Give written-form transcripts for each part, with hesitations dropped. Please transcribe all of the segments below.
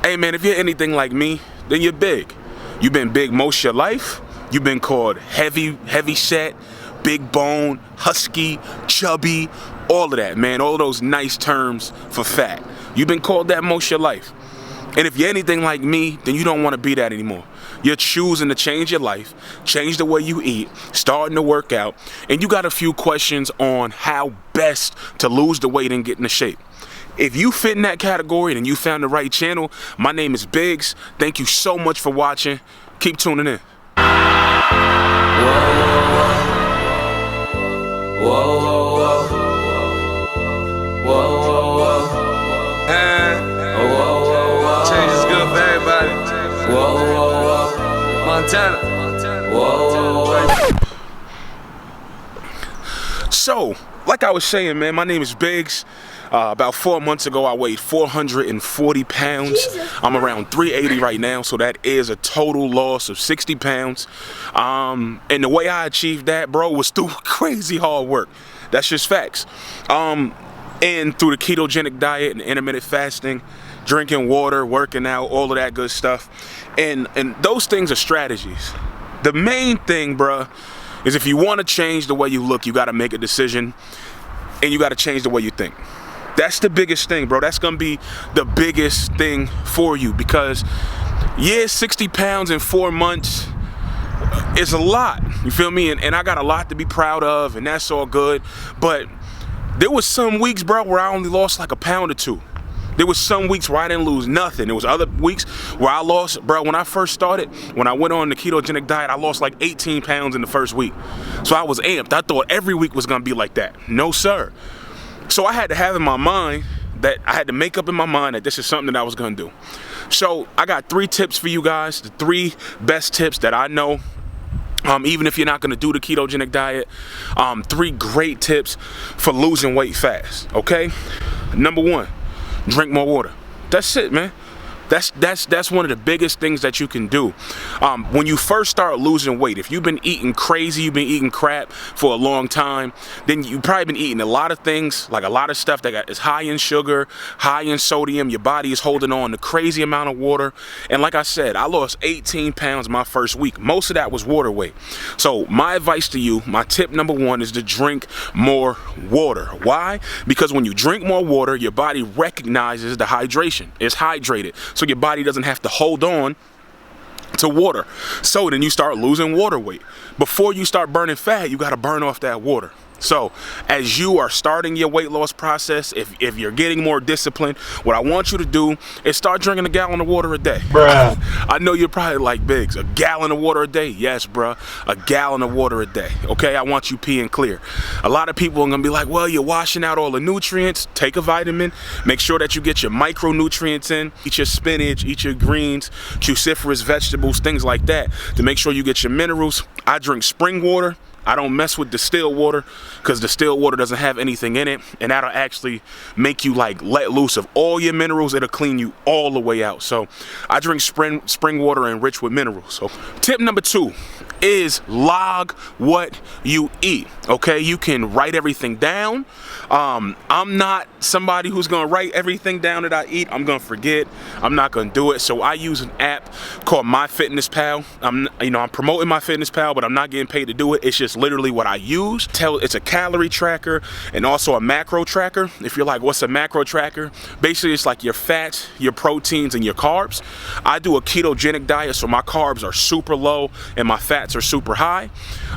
Hey man, if you're anything like me, then you're big. You've been big most of your life. You've been called heavy set, big bone, husky, chubby, all of that, man. All of those nice terms for fat. You've been called that most of your life. And if you're anything like me, then you don't want to be that anymore. You're choosing to change your life, change the way you eat, starting to work out, and you got a few questions on how best to lose the weight and get into shape. If you fit in that category and you found the right channel, my name is Biggs. Thank you so much for watching. Keep tuning in. Change is good for everybody. Montana. So, like I was saying, man, my name is Biggs. About 4 months ago, I weighed 440 pounds. Jesus. I'm around 380 right now, so that is a total loss of 60 pounds. And the way I achieved that, bro, was through crazy hard work. That's just facts. And through the ketogenic diet and intermittent fasting, drinking water, working out, all of that good stuff. And those things are strategies. The main thing, bruh, is if you want to change the way you look, you got to make a decision, and you got to change the way you think. That's the biggest thing, bro. That's going to be the biggest thing for you because, yeah, 60 pounds in 4 months is a lot. You feel me? And I got a lot to be proud of, and that's all good. But there was some weeks, bro, where I only lost like a pound or two. There was some weeks where I didn't lose nothing. There was other weeks where I lost, bro, when I first started, when I went on the ketogenic diet, I lost like 18 pounds in the first week. So I was amped. I thought every week was going to be like that. No, sir. So I had to have in my mind that I had to make up in my mind that this is something that I was going to do. So I got 3 tips for you guys, the 3 best tips that I know. Even if you're not going to do the ketogenic diet, 3 great tips for losing weight fast, okay? Number 1, drink more water. That's it, man. That's one of the biggest things that you can do. When you first start losing weight, if you've been eating crazy, you've been eating crap for a long time, then you've probably been eating a lot of things, like a lot of stuff that is high in sugar, high in sodium. Your body is holding on to crazy amount of water. And like I said, I lost 18 pounds my first week. Most of that was water weight. So my advice to you, my tip number 1 is to drink more water. Why? Because when you drink more water, your body recognizes the hydration. It's hydrated. So your body doesn't have to hold on to water. So then you start losing water weight. Before you start burning fat, you got to burn off that water. So as you are starting your weight loss process, if you're getting more disciplined, what I want you to do is start drinking a gallon of water a day. Bruh. I know you're probably like, Biggs, a gallon of water a day? Yes, bruh, a gallon of water a day, okay? I want you peeing clear. A lot of people are gonna be like, well, you're washing out all the nutrients. Take a vitamin, make sure that you get your micronutrients in, eat your spinach, eat your greens, cruciferous vegetables, things like that, to make sure you get your minerals. I drink spring water. I don't mess with distilled water because distilled water doesn't have anything in it, and that'll actually make you like let loose of all your minerals. It'll clean you all the way out. So I drink spring water enriched with minerals. So tip number 2 is log what you eat. Okay, you can write everything down. I'm not somebody who's gonna write everything down that I eat. I'm gonna forget. I'm not gonna do it. So I use an app called MyFitnessPal. I'm promoting MyFitnessPal, but I'm not getting paid to do it. It's just literally what I use. It's a calorie tracker and also a macro tracker. If you're like, what's a macro tracker? Basically, it's like your fats, your proteins, and your carbs. I do a ketogenic diet, so my carbs are super low and my fats are super high.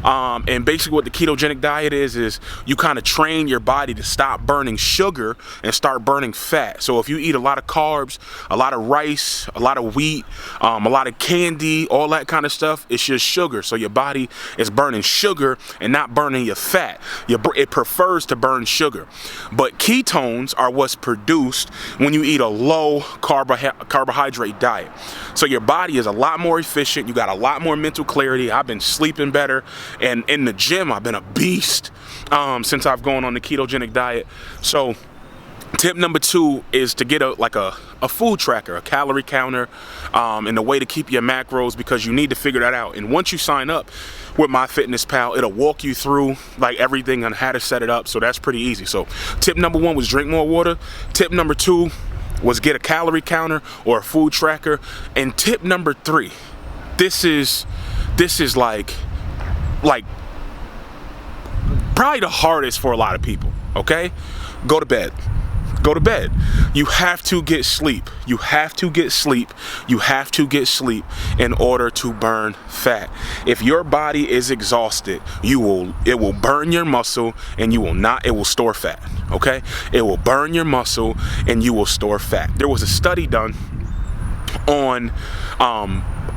And basically what the ketogenic diet is you kind of train your body to stop burning sugar and start burning fat. So if you eat a lot of carbs, a lot of rice, a lot of wheat, a lot of candy, all that kind of stuff, it's just sugar. So your body is burning sugar and not burning your fat. It prefers to burn sugar. But ketones are what's produced when you eat a low carbohydrate diet. So your body is a lot more efficient. You got a lot more mental clarity. I've been sleeping better. And in the gym, I've been a beast since I've gone on the ketogenic diet. So tip number 2 is to get a food tracker, a calorie counter, and a way to keep your macros, because you need to figure that out. And once you sign up with MyFitnessPal, it'll walk you through like everything on how to set it up. So that's pretty easy. So tip number 1 was drink more water. Tip number 2 was get a calorie counter or a food tracker. And tip number 3, this is like probably the hardest for a lot of people, okay? Go to bed. Go to bed. You have to get sleep. You have to get sleep. You have to get sleep in order to burn fat. If your body is exhausted, it will burn your muscle and it will store fat, okay? It will burn your muscle and you will store fat. There was a study done on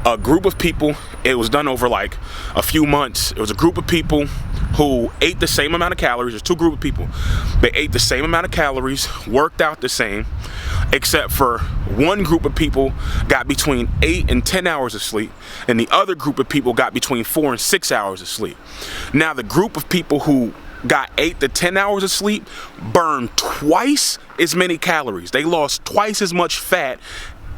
a group of people. It was done over like a few months. It was a group of people who ate the same amount of calories. There's 2 groups of people. They ate the same amount of calories, worked out the same, except for one group of people got between 8 and 10 hours of sleep, and the other group of people got between 4 and 6 hours of sleep. Now, the group of people who got 8 to 10 hours of sleep burned twice as many calories. They lost twice as much fat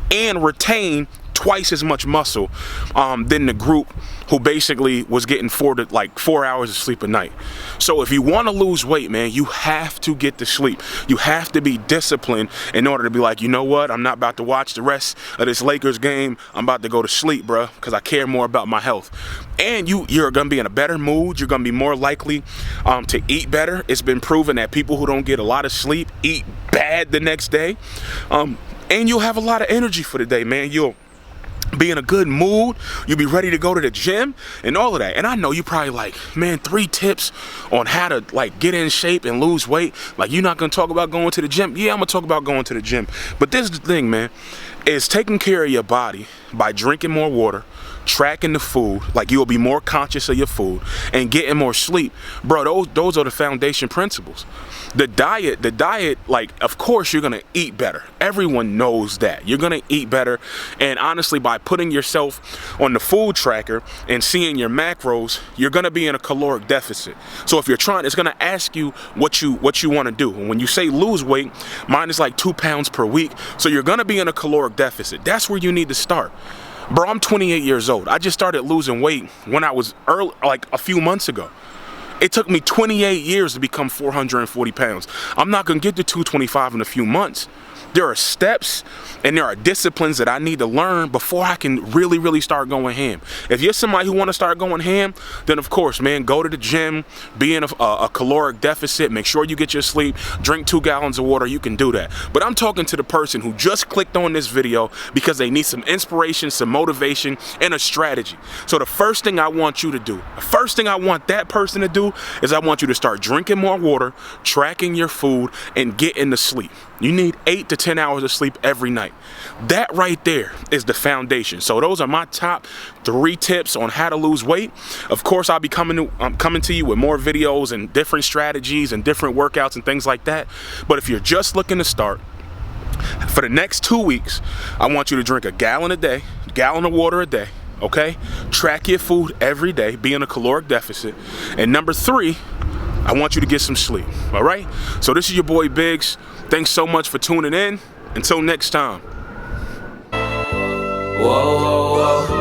and retained twice as much muscle than the group who basically was getting 4 hours of sleep a night. So if you want to lose weight, man, you have to get to sleep. You have to be disciplined in order to be like, you know what, I'm not about to watch the rest of this Lakers game. I'm about to go to sleep, bro, because I care more about my health. And you're going to be in a better mood. You're going to be more likely to eat better. It's been proven that people who don't get a lot of sleep eat bad the next day. And you'll have a lot of energy for the day, man. You'll be in a good mood. You'll be ready to go to the gym and all of that. And I know you probably like, man, 3 tips on how to like get in shape and lose weight. Like, you're not gonna talk about going to the gym? Yeah, I'm gonna talk about going to the gym. But this is the thing, man, is taking care of your body by drinking more water, tracking the food, like you'll be more conscious of your food, and getting more sleep. Bro, those are the foundation principles. The diet, like, of course you're gonna eat better. Everyone knows that. You're gonna eat better. And honestly, by putting yourself on the food tracker and seeing your macros, you're gonna be in a caloric deficit. So if you're trying, it's gonna ask you what you wanna do. And when you say lose weight, mine is like 2 pounds per week. So you're gonna be in a caloric deficit. That's where you need to start. Bro, I'm 28 years old. I just started losing weight when I was early, like a few months ago. It took me 28 years to become 440 pounds. I'm not gonna get to 225 in a few months. There are steps and there are disciplines that I need to learn before I can really start going ham. If you're somebody who want to start going ham, then of course, man, go to the gym, be in a caloric deficit, make sure you get your sleep, drink 2 gallons of water, you can do that. But I'm talking to the person who just clicked on this video because they need some inspiration, some motivation, and a strategy. So the first thing I want you to do, the first thing I want that person to do is I want you to start drinking more water, tracking your food, and getting to sleep. You need 8 to 10 hours of sleep every night. That right there is the foundation. So those are my top 3 tips on how to lose weight. Of course, I'll be coming to you with more videos and different strategies and different workouts and things like that. But if you're just looking to start, for the next 2 weeks, I want you to drink a gallon of water a day, okay? Track your food every day, be in a caloric deficit. And number 3, I want you to get some sleep, all right? So this is your boy Biggs. Thanks so much for tuning in. Until next time. Whoa, whoa, whoa.